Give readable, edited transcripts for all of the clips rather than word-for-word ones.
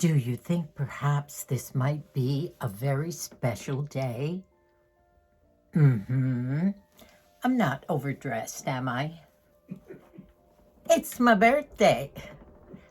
Do you think perhaps this might be a very special day? I'm not overdressed, am I? It's my birthday,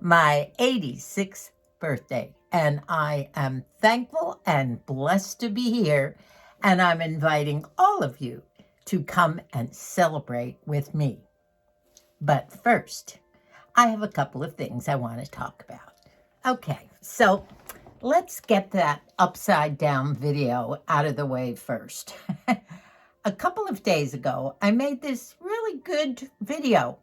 my 86th birthday, and I am thankful and blessed to be here, and I'm inviting all of you to come and celebrate with me. But first, I have a couple of things I want to talk about. Okay, so let's get that upside down video out of the way first. A couple of days ago, I made this really good video.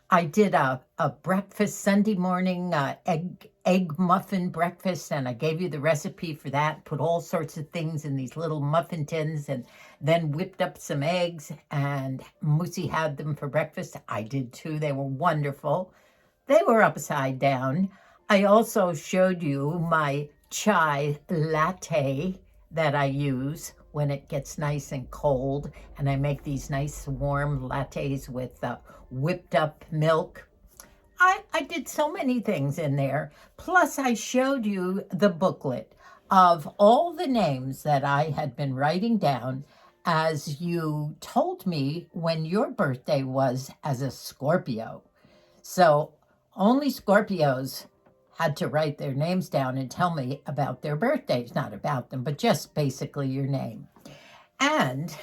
I did a breakfast Sunday morning egg muffin breakfast, and I gave you the recipe for that. Put all sorts of things in these little muffin tins, and then whipped up some eggs, and Moosey had them for breakfast. I did too. They were wonderful. They were upside down. I also showed you my chai latte that I use when it gets nice and cold, and I make these nice warm lattes with whipped up milk. I did so many things in there. Plus, I showed you the booklet of all the names that I had been writing down as you told me when your birthday was as a Scorpio. So only Scorpios had to write their names down and tell me about their birthdays. Not about them, but just basically your name. And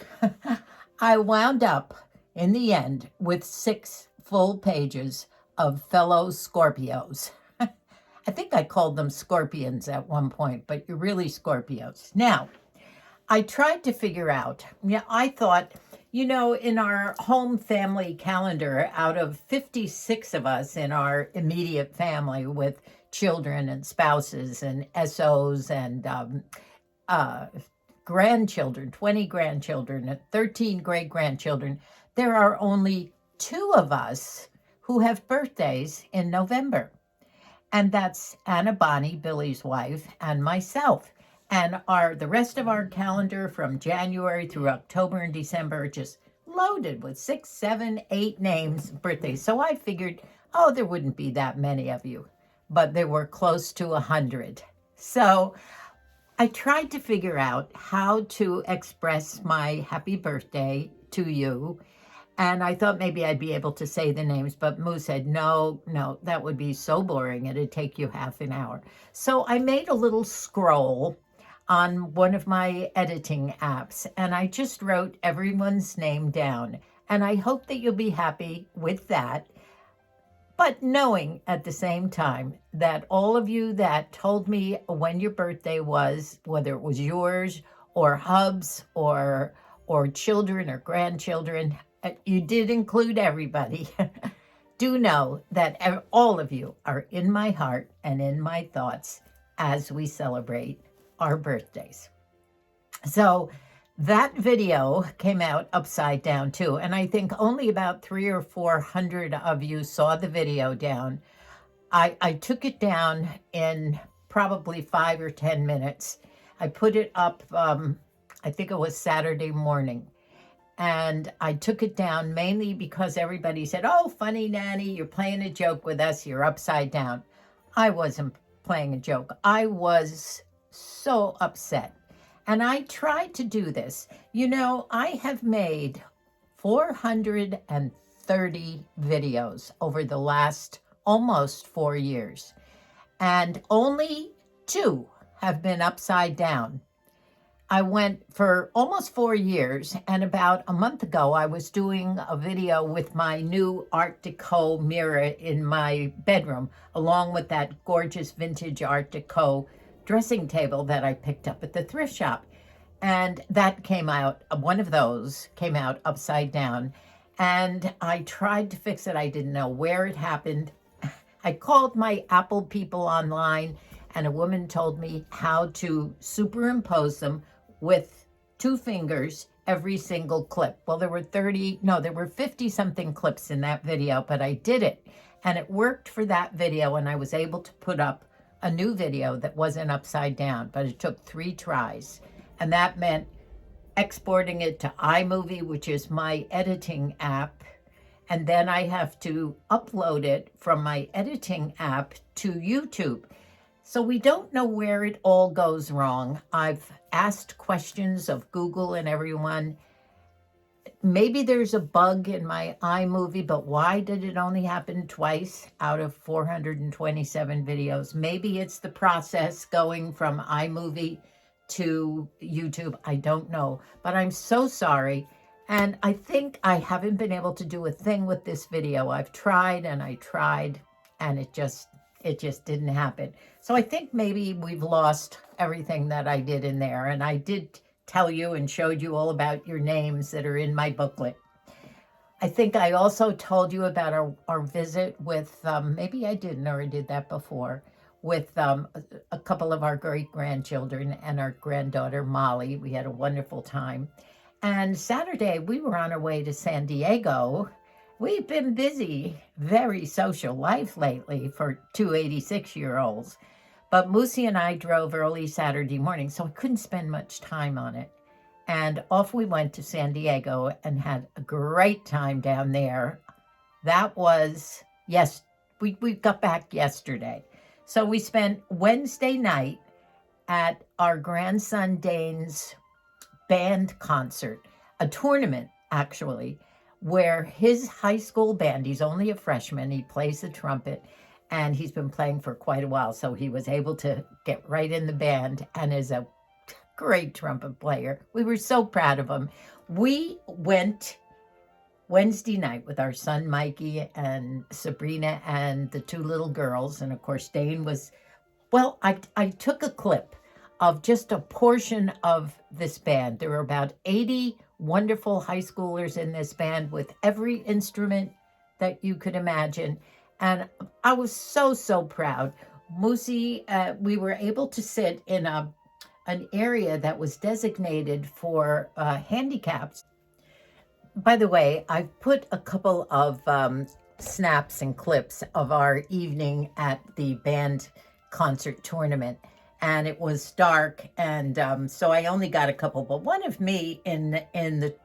I wound up in the end with 6 full pages of fellow Scorpios. I think I called them scorpions at one point, but you're really Scorpios. Now, I tried to figure out, I thought, in our home family calendar, out of 56 of us in our immediate family with children and spouses and SOs and grandchildren, 20 grandchildren, and 13 great-grandchildren, there are only 2 of us who have birthdays in November. And that's Anna Bonnie, Billy's wife, and myself. And the rest of our calendar from January through October and December are just loaded with 6, 7, 8 names, birthdays. So I figured, there wouldn't be that many of you, but there were close to 100. So I tried to figure out how to express my happy birthday to you. And I thought maybe I'd be able to say the names, but Moo said, no, that would be so boring. It'd take you half an hour. So I made a little scroll on one of my editing apps, and I just wrote everyone's name down. And I hope that you'll be happy with that. But knowing at the same time that all of you that told me when your birthday was, whether it was yours or Hub's or children or grandchildren, you did include everybody. Do know that all of you are in my heart and in my thoughts as we celebrate our birthdays. So that video came out upside down too, and I think only about 300 or 400 of you saw the video down. I took it down in probably 5 or 10 minutes. I put it up, I think it was Saturday morning, and I took it down mainly because everybody said, "Oh, funny Nanny, you're playing a joke with us, you're upside down." I wasn't playing a joke. I was so upset. And I tried to do this. I have made 430 videos over the last almost 4 years. And only 2 have been upside down. I went for almost 4 years, and about a month ago, I was doing a video with my new Art Deco mirror in my bedroom, along with that gorgeous vintage Art Deco dressing table that I picked up at the thrift shop. And that came out, one of those came out upside down. And I tried to fix it. I didn't know where it happened. I called my Apple people online, and a woman told me how to superimpose them with 2 fingers every single clip. Well, there were 50 something clips in that video, but I did it. And it worked for that video, and I was able to put up a new video that wasn't upside down, but it took 3 tries. And that meant exporting it to iMovie, which is my editing app. And then I have to upload it from my editing app to YouTube. So we don't know where it all goes wrong. I've asked questions of Google and everyone. Maybe there's a bug in my iMovie, but why did it only happen twice out of 427 videos? Maybe it's the process going from iMovie to YouTube. I don't know, but I'm so sorry. And I think I haven't been able to do a thing with this video. I've tried and I tried, and it just didn't happen. So I think maybe we've lost everything that I did in there. And I did tell you and showed you all about your names that are in my booklet. I think I also told you about our visit with, maybe I didn't, or I did that before, with a couple of our great-grandchildren and our granddaughter, Molly. We had a wonderful time. And Saturday, we were on our way to San Diego. We've been busy, very social life lately for two 86-year-olds. But Moosey and I drove early Saturday morning, so I couldn't spend much time on it. And off we went to San Diego and had a great time down there. That was, yes, we got back yesterday. So we spent Wednesday night at our grandson Dane's band concert, a tournament actually, where his high school band, he's only a freshman, he plays the trumpet, and he's been playing for quite a while, so he was able to get right in the band and is a great trumpet player. We were so proud of him. We went Wednesday night with our son Mikey and Sabrina and the two little girls, and of course Dane was, well, I took a clip of just a portion of this band. There were about 80 wonderful high schoolers in this band with every instrument that you could imagine. And I was so proud. Moosey, we were able to sit in an area that was designated for handicaps. By the way, I've put a couple of snaps and clips of our evening at the band concert tournament. And it was dark, and so I only got a couple. But one of me in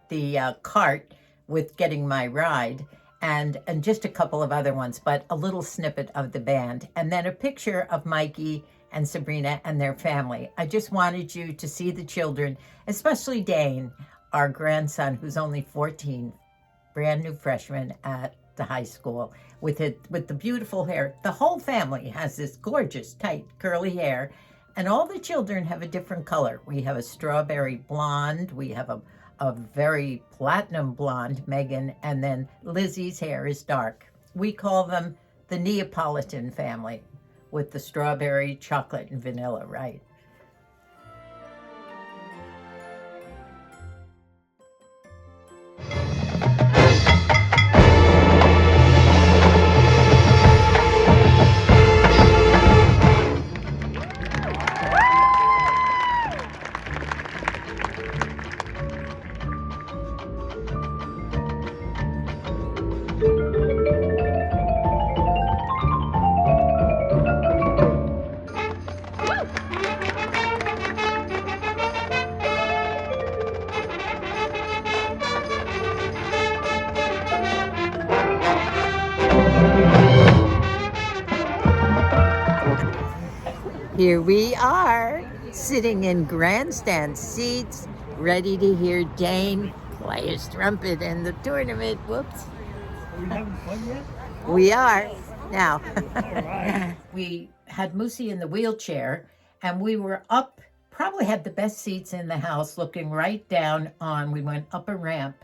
the cart with getting my ride, and just a couple of other ones, but a little snippet of the band, and then a picture of Mikey and Sabrina and their family. I just wanted you to see the children, especially Dane, our grandson, who's only 14, brand new freshman at the high school, with the beautiful hair. The whole family has this gorgeous, tight, curly hair. And all the children have a different color. We have a strawberry blonde. We have a very platinum blonde, Megan. And then Lizzie's hair is dark. We call them the Neapolitan family with the strawberry, chocolate, and vanilla, right? Here we are, sitting in grandstand seats, ready to hear Dane play his trumpet in the tournament. Whoops. Are we having fun yet? We are. Now, Right. we had Moosey in the wheelchair, and we were up, probably had the best seats in the house, looking right down on, we went up a ramp,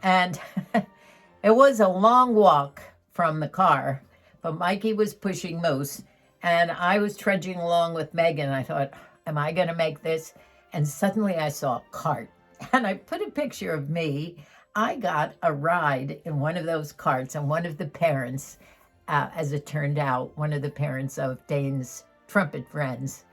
and it was a long walk from the car, but Mikey was pushing Moose, and I was trudging along with Megan. I thought, am I going to make this? And suddenly I saw a cart, and I put a picture of me. I got a ride in one of those carts, and one of the parents, as it turned out, one of the parents of Dane's trumpet friends,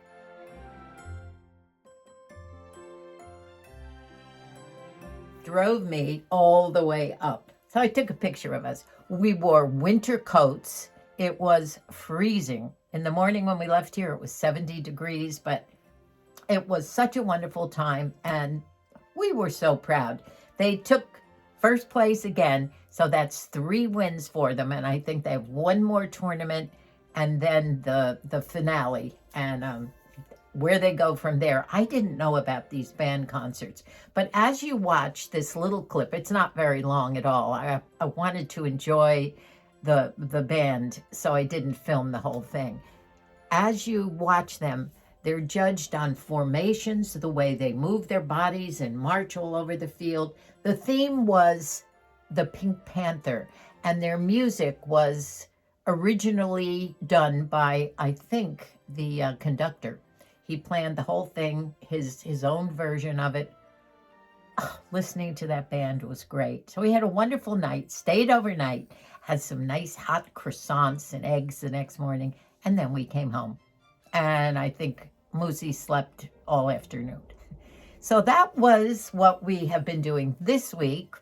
drove me all the way up. So I took a picture of us. We wore winter coats. It was freezing. In the morning when we left here, it was 70 degrees, but it was such a wonderful time, and we were so proud. They took first place again, so that's 3 wins for them, and I think they have one more tournament and then the finale, and where they go from there. I didn't know about these band concerts, but as you watch this little clip, it's not very long at all. I wanted to enjoy the band, so I didn't film the whole thing. As you watch them, they're judged on formations, the way they move their bodies and march all over the field. The theme was the Pink Panther, and their music was originally done by, I think, the conductor. He planned the whole thing, his own version of it. Oh, listening to that band was great. So we had a wonderful night, stayed overnight, had some nice hot croissants and eggs the next morning, and then we came home. And I think Moosey slept all afternoon. So that was what we have been doing this week.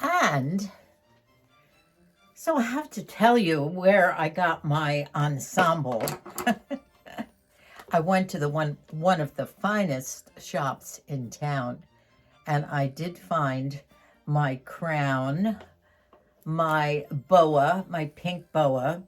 And so I have to tell you where I got my ensemble. I went to the one of the finest shops in town, and I did find my crown, my boa, my pink boa.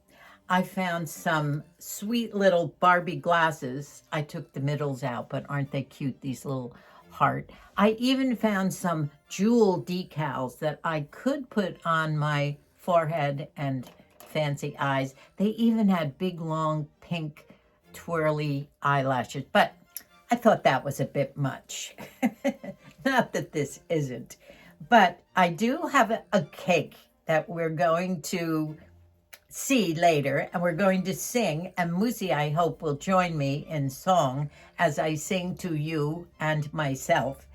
I found some sweet little Barbie glasses. I took the middles out, but aren't they cute, these little heart. I even found some jewel decals that I could put on my forehead and fancy eyes. They even had big, long, pink, twirly eyelashes, but I thought that was a bit much. Not that this isn't, but I do have a cake that we're going to see later, and we're going to sing, and Moosey, I hope, will join me in song as I sing to you and myself.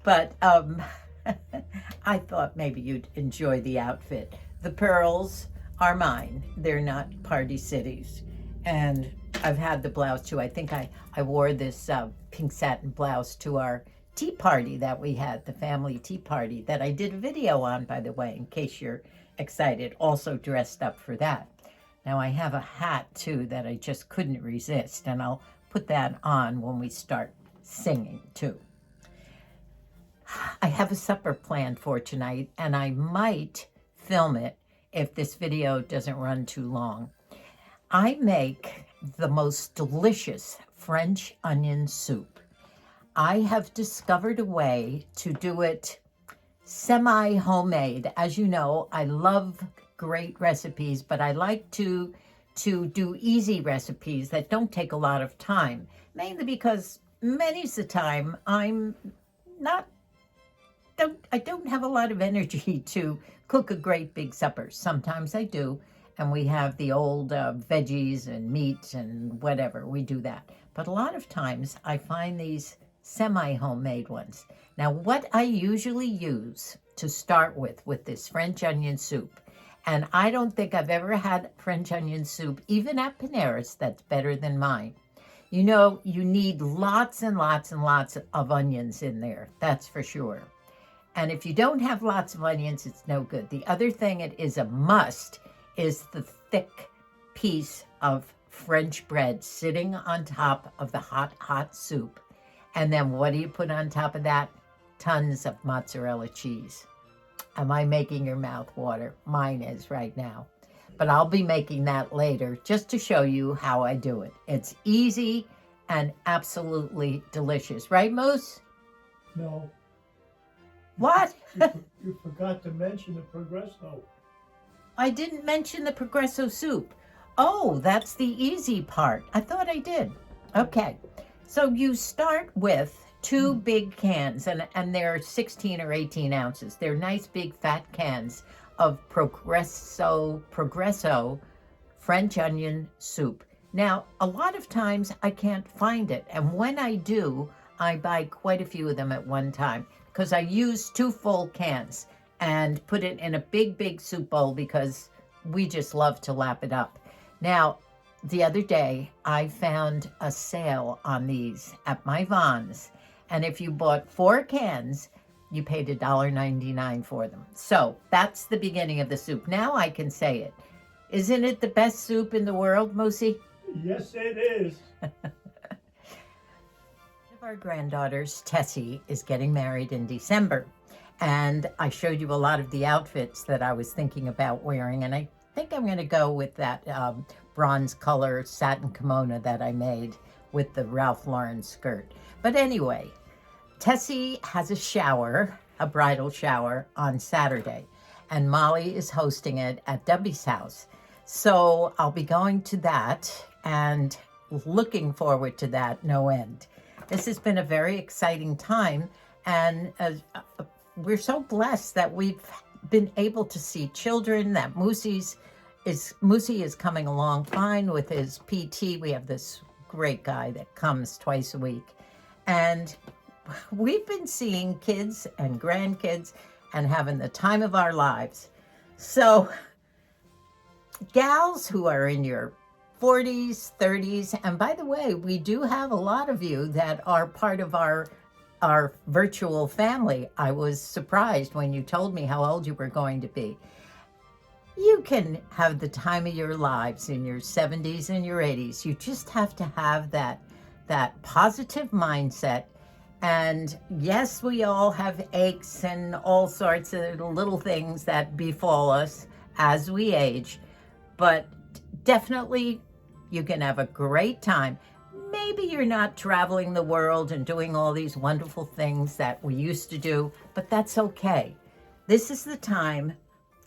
But I thought maybe you'd enjoy the outfit. The pearls are mine. They're not Party City's. And I've had the blouse too. I think I wore this pink satin blouse to our tea party that we had, the family tea party that I did a video on, by the way, in case you're excited. Also dressed up for that. Now I have a hat too that I just couldn't resist, and I'll put that on when we start singing too. I have a supper planned for tonight, and I might film it if this video doesn't run too long. I make the most delicious French onion soup. I have discovered a way to do it semi-homemade. As you know, I love great recipes, but I like to do easy recipes that don't take a lot of time, mainly because many's the time I don't have a lot of energy to cook a great big supper. Sometimes I do, and we have the old veggies and meat and whatever, we do that. But a lot of times I find these semi-homemade ones. Now, what I usually use to start with this French onion soup, and I don't think I've ever had French onion soup, even at Panera's, that's better than mine. You know, you need lots and lots and lots of onions in there, that's for sure. And if you don't have lots of onions, it's no good. The other thing it is a must is the thick piece of French bread sitting on top of the hot soup. And then what do you put on top of that? Tons of mozzarella cheese. Am I making your mouth water? Mine is right now. But I'll be making that later just to show you how I do it. It's easy and absolutely delicious. Right, Moose? No. What? You forgot to mention the Progresso. I didn't mention the Progresso soup. Oh, that's the easy part. I thought I did. Okay. So you start with 2 big cans, and they're 16 or 18 ounces. They're nice big fat cans of Progresso French onion soup. Now, a lot of times I can't find it, and when I do, I buy quite a few of them at one time because I use 2 full cans and put it in a big soup bowl because we just love to lap it up. Now, the other day, I found a sale on these at my Vons, and if you bought 4 cans, you paid $1.99 for them. So that's the beginning of the soup. Now I can say it. Isn't it the best soup in the world, Moosey? Yes, it is. One of our granddaughters, Tessie, is getting married in December. And I showed you a lot of the outfits that I was thinking about wearing. And I think I'm going to go with that bronze color satin kimono that I made with the Ralph Lauren skirt. But anyway, Tessie has a shower, a bridal shower on Saturday, and Molly is hosting it at Debbie's house. So I'll be going to that and looking forward to that no end. This has been a very exciting time, and we're so blessed that we've been able to see children, that Moosey is coming along fine with his PT. We have this great guy that comes twice a week, and we've been seeing kids and grandkids and having the time of our lives. So gals who are in your 40s, 30s, and by the way, we do have a lot of you that are part of our virtual family. I was surprised when you told me how old you were going to be. You can have the time of your lives in your 70s and your 80s. You just have to have that positive mindset. And yes, we all have aches and all sorts of little things that befall us as we age, but definitely you can have a great time. Maybe you're not traveling the world and doing all these wonderful things that we used to do, but that's okay. This is the time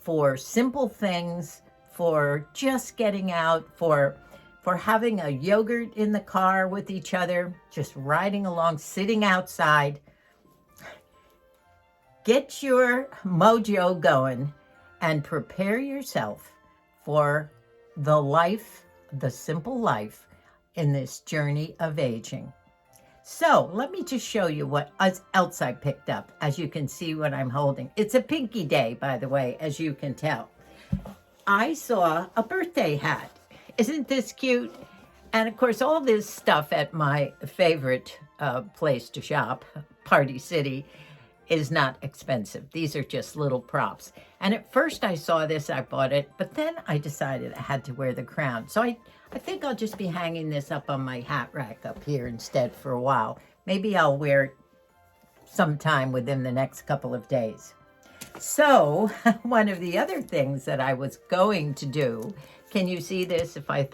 for simple things, for just getting out, for having a yogurt in the car with each other, just riding along, sitting outside. Get your mojo going and prepare yourself for the simple life in this journey of aging. So let me just show you what else I picked up. As you can see what I'm holding. It's a pinky day, by the way, as you can tell. I saw a birthday hat. Isn't this cute? And of course, all this stuff at my favorite place to shop, Party City, is not expensive. These are just little props. And at first I saw this, I bought it, but then I decided I had to wear the crown. So I think I'll just be hanging this up on my hat rack up here instead for a while. Maybe I'll wear it sometime within the next couple of days. So one of the other things that I was going to do, can you see this? Do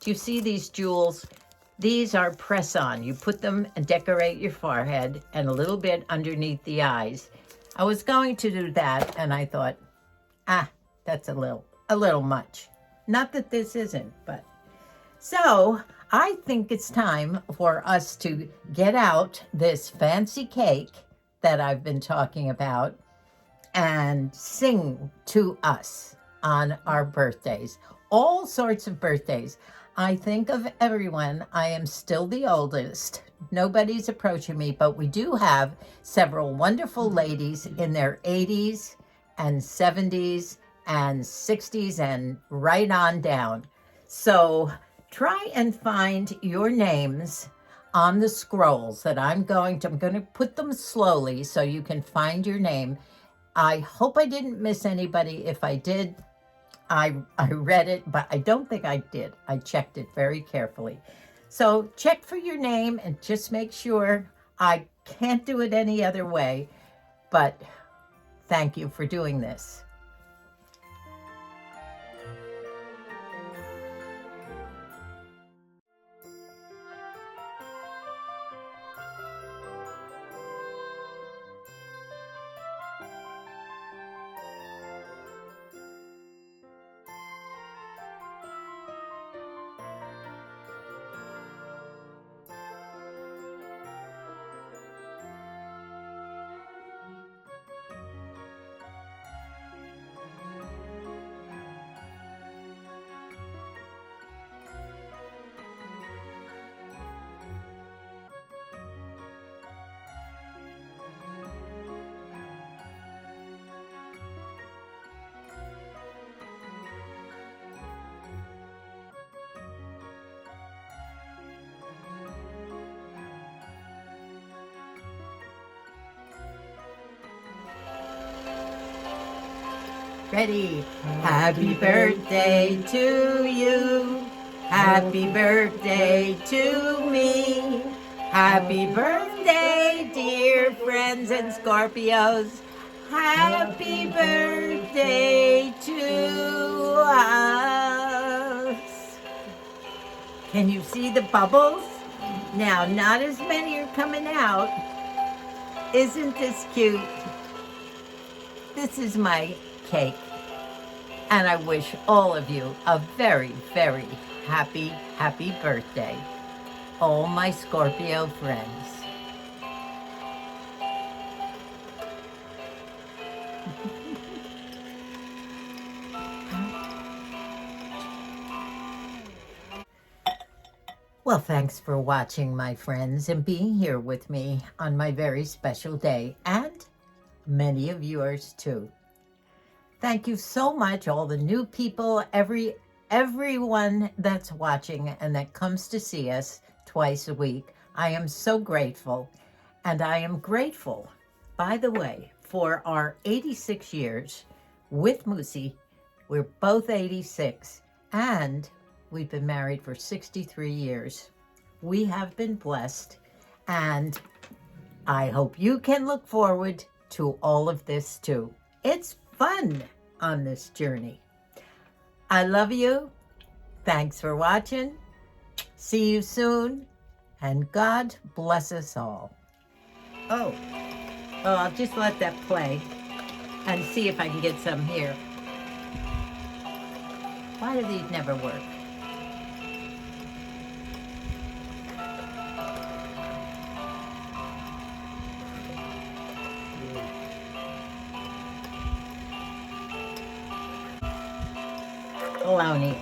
you see these jewels? These are press-on. You put them and decorate your forehead and a little bit underneath the eyes. I was going to do that, and I thought, that's a little much. Not that this isn't, but. So I think it's time for us to get out this fancy cake that I've been talking about and sing to us on our birthdays. All sorts of birthdays. I think of everyone. I am still the oldest. Nobody's approaching me, but we do have several wonderful ladies in their 80s and 70s and 60s and right on down. So try and find your names on the scrolls that I'm going to put them slowly so you can find your name. I hope I didn't miss anybody. If I did, I read it, but I don't think I did. I checked it very carefully. So check for your name and just make sure. I can't do it any other way, but thank you for doing this. Ready? Happy birthday to you. Happy birthday to me. Happy birthday, dear friends and Scorpios. Happy birthday to us. Can you see the bubbles? Now, not as many are coming out. Isn't this cute? This is my cake. And I wish all of you a very, very happy, happy birthday. All my Scorpio friends. Well, thanks for watching, my friends, and being here with me on my very special day, and many of yours too. Thank you so much, all the new people, everyone that's watching and that comes to see us twice a week. I am so grateful, and I am grateful, by the way, for our 86 years with Moosey. We're both 86, and we've been married for 63 years. We have been blessed, and I hope you can look forward to all of this too. It's fun on this journey. I love you. Thanks for watching. See you soon, and God bless us all. Oh, I'll just let that play and see if I can get some here. Why do these never work? Baloney.